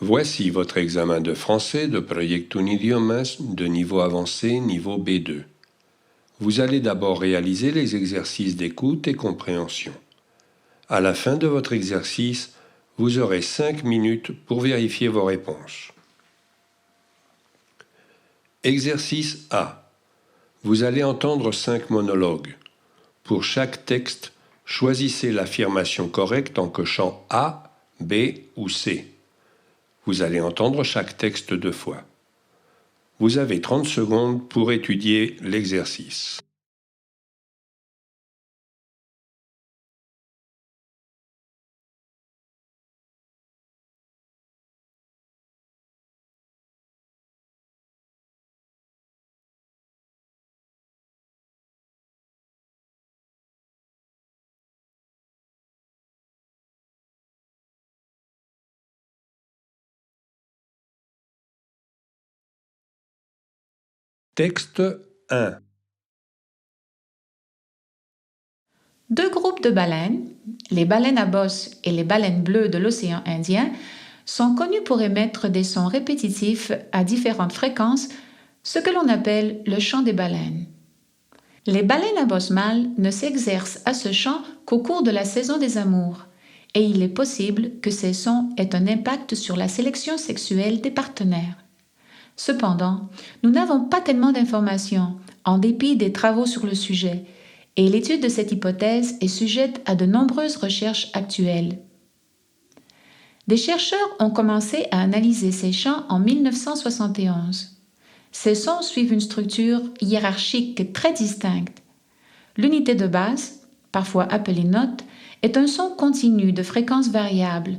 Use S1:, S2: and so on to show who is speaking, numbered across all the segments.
S1: Voici votre examen de français de Proyectum Idiomas de niveau avancé, niveau B2. Vous allez d'abord réaliser les exercices d'écoute et compréhension. À la fin de votre exercice, vous aurez 5 minutes pour vérifier vos réponses. Exercice A. Vous allez entendre 5 monologues. Pour chaque texte, choisissez l'affirmation correcte en cochant A, B ou C. Vous allez entendre chaque texte 2 fois. Vous avez 30 secondes pour étudier l'exercice. Texte 1.
S2: Deux groupes de baleines, les baleines à bosse et les baleines bleues de l'océan Indien, sont connus pour émettre des sons répétitifs à différentes fréquences, ce que l'on appelle le chant des baleines. Les baleines à bosse mâles ne s'exercent à ce chant qu'au cours de la saison des amours, et il est possible que ces sons aient un impact sur la sélection sexuelle des partenaires. Cependant, nous n'avons pas tellement d'informations, en dépit des travaux sur le sujet, et l'étude de cette hypothèse est sujette à de nombreuses recherches actuelles. Des chercheurs ont commencé à analyser ces chants en 1971. Ces sons suivent une structure hiérarchique très distincte. L'unité de base, parfois appelée note, est un son continu de fréquence variable,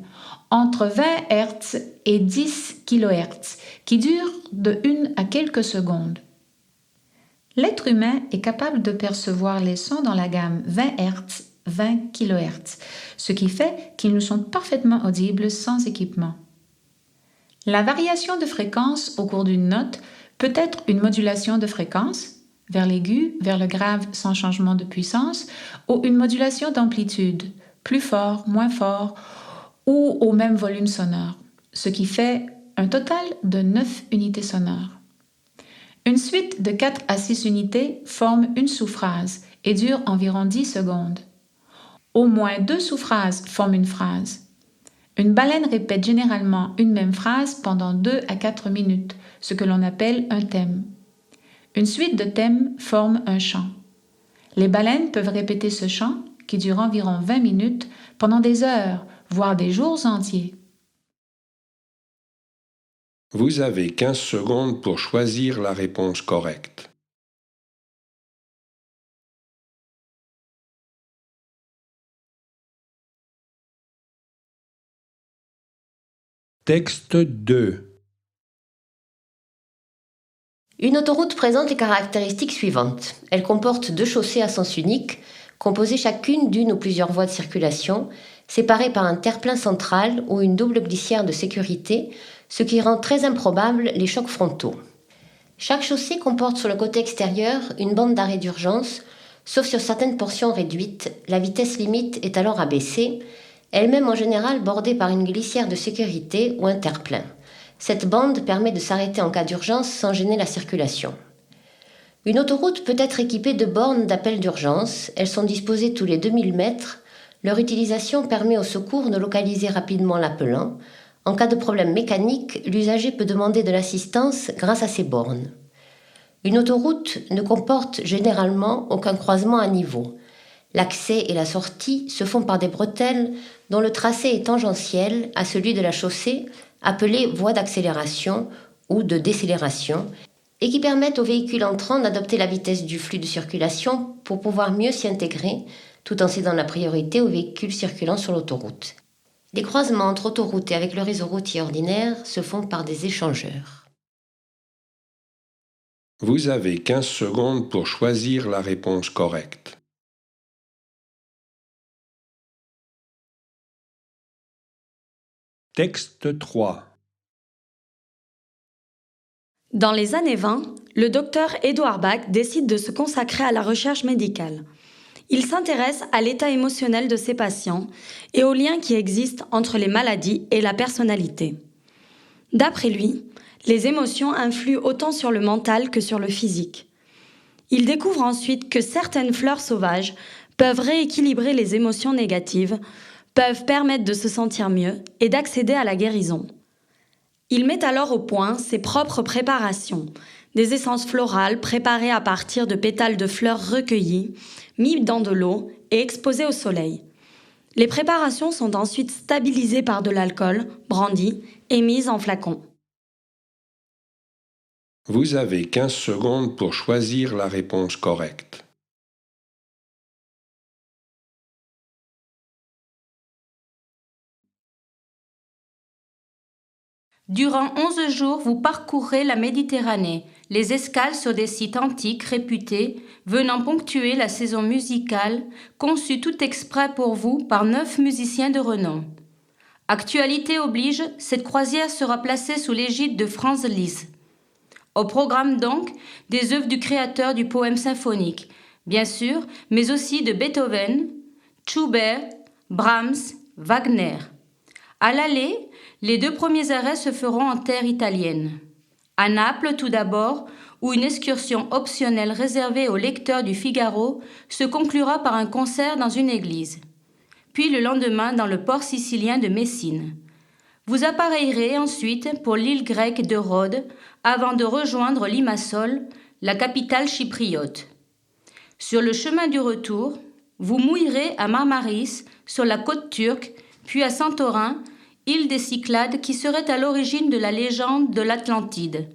S2: entre 20 Hz et 10 kHz, qui dure de 1 à quelques secondes. L'être humain est capable de percevoir les sons dans la gamme 20 Hz, 20 kHz, ce qui fait qu'ils nous sont parfaitement audibles sans équipement. La variation de fréquence au cours d'une note peut être une modulation de fréquence, vers l'aigu, vers le grave sans changement de puissance, ou une modulation d'amplitude, plus fort, moins fort, ou au même volume sonore, ce qui fait un total de 9 unités sonores. Une suite de 4 à 6 unités forme une sous-phrase et dure environ 10 secondes. Au moins 2 sous-phrases forment une phrase. Une baleine répète généralement une même phrase pendant 2 à 4 minutes, ce que l'on appelle un thème. Une suite de thèmes forme un chant. Les baleines peuvent répéter ce chant, qui dure environ 20 minutes, pendant des heures, voire des jours entiers.
S1: Vous avez 15 secondes pour choisir la réponse correcte. Texte 2.
S3: Une autoroute présente les caractéristiques suivantes. Elle comporte 2 chaussées à sens unique, composées chacune d'une ou plusieurs voies de circulation, séparées par un terre-plein central ou une double glissière de sécurité, ce qui rend très improbable les chocs frontaux. Chaque chaussée comporte sur le côté extérieur une bande d'arrêt d'urgence, sauf sur certaines portions réduites, la vitesse limite est alors abaissée, elle-même en général bordée par une glissière de sécurité ou un terre-plein. Cette bande permet de s'arrêter en cas d'urgence sans gêner la circulation. Une autoroute peut être équipée de bornes d'appel d'urgence. Elles sont disposées tous les 2000 mètres. Leur utilisation permet au secours de localiser rapidement l'appelant. En cas de problème mécanique, l'usager peut demander de l'assistance grâce à ces bornes. Une autoroute ne comporte généralement aucun croisement à niveau. L'accès et la sortie se font par des bretelles dont le tracé est tangentiel à celui de la chaussée, appelées voies d'accélération ou de décélération, et qui permettent aux véhicules entrants d'adopter la vitesse du flux de circulation pour pouvoir mieux s'y intégrer, tout en cédant la priorité aux véhicules circulant sur l'autoroute. Les croisements entre autoroutes et avec le réseau routier ordinaire se font par des échangeurs.
S1: Vous avez 15 secondes pour choisir la réponse correcte. Texte 3.
S4: Dans les années 20, le docteur Edouard Bach décide de se consacrer à la recherche médicale. Il s'intéresse à l'état émotionnel de ses patients et aux liens qui existent entre les maladies et la personnalité. D'après lui, les émotions influent autant sur le mental que sur le physique. Il découvre ensuite que certaines fleurs sauvages peuvent rééquilibrer les émotions négatives, peuvent permettre de se sentir mieux et d'accéder à la guérison. Il met alors au point ses propres préparations, des essences florales préparées à partir de pétales de fleurs recueillis, mis dans de l'eau et exposées au soleil. Les préparations sont ensuite stabilisées par de l'alcool, brandy, et mises en flacon.
S1: Vous avez 15 secondes pour choisir la réponse correcte.
S5: Durant 11 jours, vous parcourrez la Méditerranée, les escales sur des sites antiques réputés, venant ponctuer la saison musicale, conçue tout exprès pour vous par 9 musiciens de renom. Actualité oblige, cette croisière sera placée sous l'égide de Franz Liszt. Au programme donc, des œuvres du créateur du poème symphonique, bien sûr, mais aussi de Beethoven, Schubert, Brahms, Wagner. À l'aller, les 2 premiers arrêts se feront en terre italienne. À Naples tout d'abord, où une excursion optionnelle réservée aux lecteurs du Figaro se conclura par un concert dans une église. Puis le lendemain dans le port sicilien de Messine. Vous appareillerez ensuite pour l'île grecque de Rhodes avant de rejoindre Limassol, la capitale chypriote. Sur le chemin du retour, vous mouillerez à Marmaris, sur la côte turque, puis à Santorin, île des Cyclades qui serait à l'origine de la légende de l'Atlantide.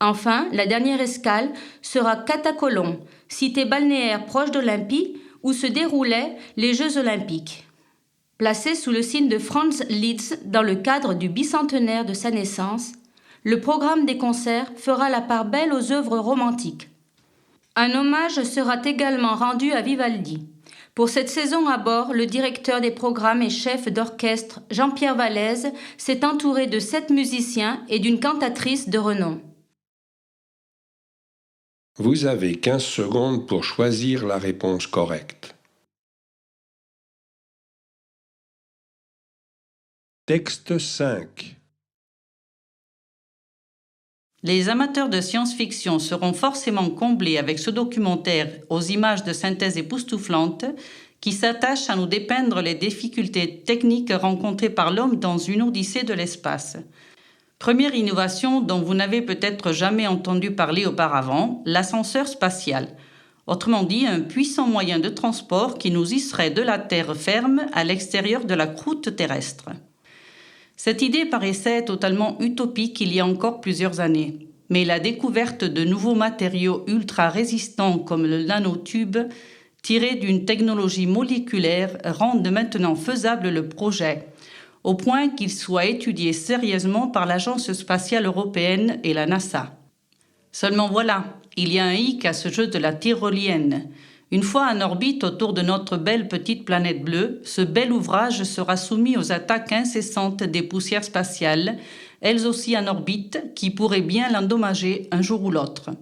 S5: Enfin, la dernière escale sera Catacolon, cité balnéaire proche d'Olympie où se déroulaient les Jeux olympiques. Placé sous le signe de Franz Liszt dans le cadre du bicentenaire de sa naissance, le programme des concerts fera la part belle aux œuvres romantiques. Un hommage sera également rendu à Vivaldi. Pour cette saison à bord, le directeur des programmes et chef d'orchestre Jean-Pierre Vallès s'est entouré de 7 musiciens et d'une cantatrice de renom.
S1: Vous avez 15 secondes pour choisir la réponse correcte. Texte 5.
S6: Les amateurs de science-fiction seront forcément comblés avec ce documentaire aux images de synthèse époustouflantes qui s'attache à nous dépeindre les difficultés techniques rencontrées par l'homme dans une odyssée de l'espace. Première innovation dont vous n'avez peut-être jamais entendu parler auparavant, l'ascenseur spatial. Autrement dit, un puissant moyen de transport qui nous hisserait de la terre ferme à l'extérieur de la croûte terrestre. Cette idée paraissait totalement utopique il y a encore plusieurs années, mais la découverte de nouveaux matériaux ultra résistants comme le nanotube, tirés d'une technologie moléculaire, rendent maintenant faisable le projet, au point qu'il soit étudié sérieusement par l'Agence spatiale européenne et la NASA. Seulement voilà, il y a un hic à ce jeu de la tyrolienne. Une fois en orbite autour de notre belle petite planète bleue, ce bel ouvrage sera soumis aux attaques incessantes des poussières spatiales, elles aussi en orbite, qui pourraient bien l'endommager un jour ou l'autre.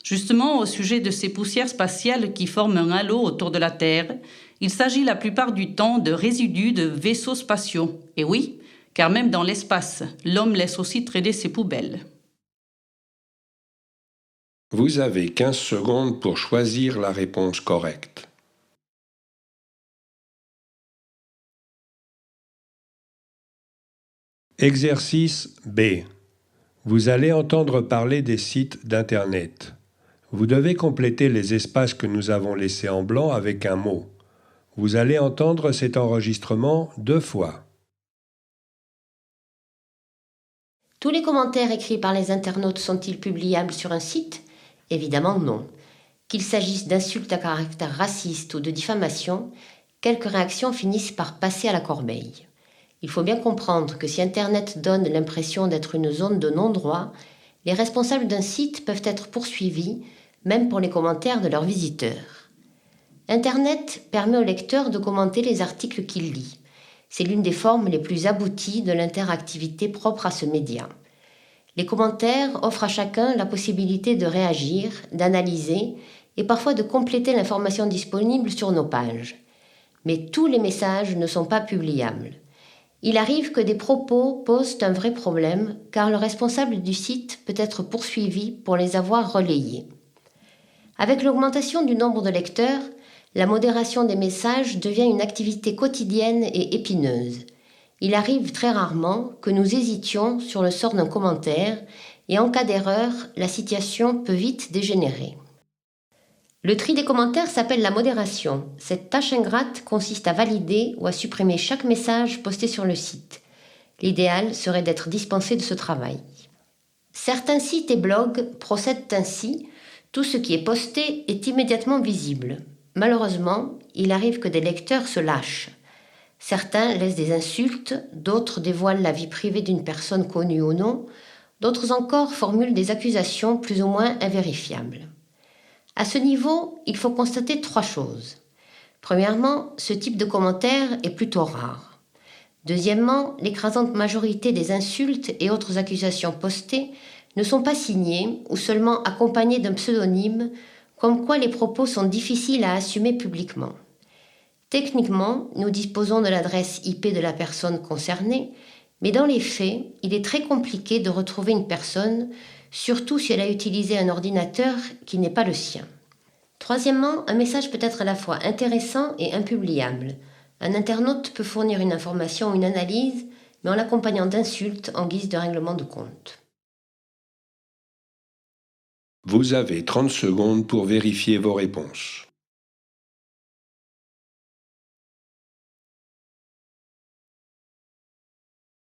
S6: Justement, au sujet de ces poussières spatiales qui forment un halo autour de la Terre, il s'agit la plupart du temps de résidus de vaisseaux spatiaux. Et oui, car même dans l'espace, l'homme laisse aussi traîner ses poubelles.
S1: Vous avez 15 secondes pour choisir la réponse correcte. Exercice B. Vous allez entendre parler des sites d'Internet. Vous devez compléter les espaces que nous avons laissés en blanc avec un mot. Vous allez entendre cet enregistrement 2 fois.
S3: Tous les commentaires écrits par les internautes sont-ils publiables sur un site ? Évidemment non. Qu'il s'agisse d'insultes à caractère raciste ou de diffamation, quelques réactions finissent par passer à la corbeille. Il faut bien comprendre que si Internet donne l'impression d'être une zone de non-droit, les responsables d'un site peuvent être poursuivis, même pour les commentaires de leurs visiteurs. Internet permet au lecteur de commenter les articles qu'il lit. C'est l'une des formes les plus abouties de l'interactivité propre à ce média. Les commentaires offrent à chacun la possibilité de réagir, d'analyser et parfois de compléter l'information disponible sur nos pages. Mais tous les messages ne sont pas publiables. Il arrive que des propos posent un vrai problème car le responsable du site peut être poursuivi pour les avoir relayés. Avec l'augmentation du nombre de lecteurs, la modération des messages devient une activité quotidienne et épineuse. Il arrive très rarement que nous hésitions sur le sort d'un commentaire et en cas d'erreur, la situation peut vite dégénérer. Le tri des commentaires s'appelle la modération. Cette tâche ingrate consiste à valider ou à supprimer chaque message posté sur le site. L'idéal serait d'être dispensé de ce travail. Certains sites et blogs procèdent ainsi. Tout ce qui est posté est immédiatement visible. Malheureusement, il arrive que des lecteurs se lâchent. Certains laissent des insultes, d'autres dévoilent la vie privée d'une personne connue ou non, d'autres encore formulent des accusations plus ou moins invérifiables. À ce niveau, il faut constater 3 choses. Premièrement, ce type de commentaire est plutôt rare. Deuxièmement, l'écrasante majorité des insultes et autres accusations postées ne sont pas signées ou seulement accompagnées d'un pseudonyme, comme quoi les propos sont difficiles à assumer publiquement. Techniquement, nous disposons de l'adresse IP de la personne concernée, mais dans les faits, il est très compliqué de retrouver une personne, surtout si elle a utilisé un ordinateur qui n'est pas le sien. Troisièmement, un message peut être à la fois intéressant et impubliable. Un internaute peut fournir une information ou une analyse, mais en l'accompagnant d'insultes en guise de règlement de compte.
S1: Vous avez 30 secondes pour vérifier vos réponses.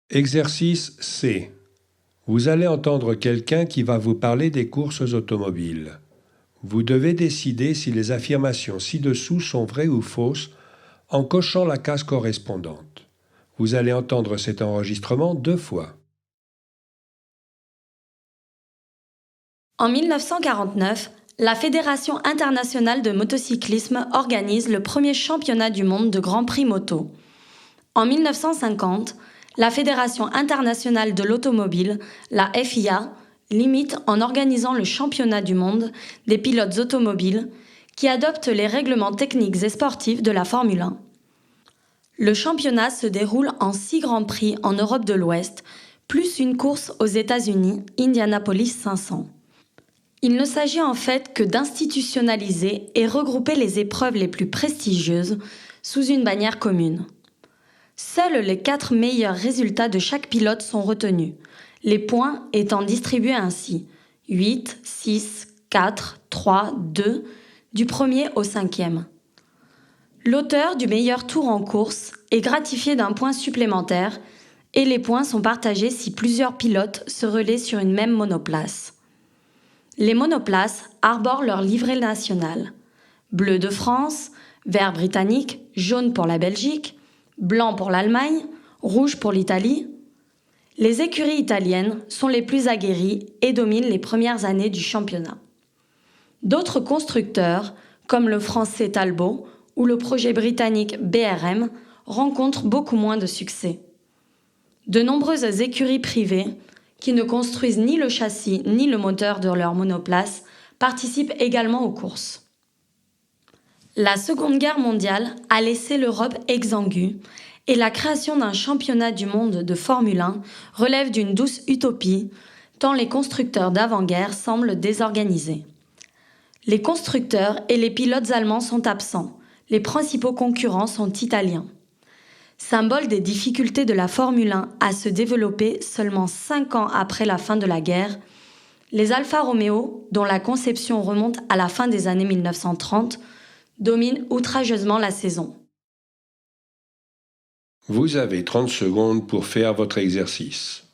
S1: Exercice C. Vous allez entendre quelqu'un qui va vous parler des courses automobiles. Vous devez décider si les affirmations ci-dessous sont vraies ou fausses en cochant la case correspondante. Vous allez entendre cet enregistrement 2 fois.
S4: En 1949, la Fédération internationale de motocyclisme organise le premier championnat du monde de Grand Prix moto. En 1950, la Fédération internationale de l'automobile, la FIA, limite en organisant le championnat du monde des pilotes automobiles qui adoptent les règlements techniques et sportifs de la Formule 1. Le championnat se déroule en 6 grands prix en Europe de l'Ouest, plus une course aux États-Unis, Indianapolis 500. Il ne s'agit en fait que d'institutionnaliser et regrouper les épreuves les plus prestigieuses sous une bannière commune. Seuls les 4 meilleurs résultats de chaque pilote sont retenus, les points étant distribués ainsi 8, 6, 4, 3, 2, du premier au 5e. L'auteur du meilleur tour en course est gratifié d'un point supplémentaire et les points sont partagés si plusieurs pilotes se relaient sur une même monoplace. Les monoplaces arborent leur livret national. Bleu de France, vert britannique, jaune pour la Belgique, blanc pour l'Allemagne, rouge pour l'Italie. Les écuries italiennes sont les plus aguerries et dominent les premières années du championnat. D'autres constructeurs, comme le français Talbot ou le projet britannique BRM, rencontrent beaucoup moins de succès. De nombreuses écuries privées, qui ne construisent ni le châssis ni le moteur de leur monoplace, participent également aux courses. La Seconde Guerre mondiale a laissé l'Europe exsangue et la création d'un championnat du monde de Formule 1 relève d'une douce utopie, tant les constructeurs d'avant-guerre semblent désorganisés. Les constructeurs et les pilotes allemands sont absents, les principaux concurrents sont italiens. Symbole des difficultés de la Formule 1 à se développer seulement 5 ans après la fin de la guerre, les Alfa Romeo, dont la conception remonte à la fin des années 1930, dominent outrageusement la saison.
S1: Vous avez 30 secondes pour faire votre exercice.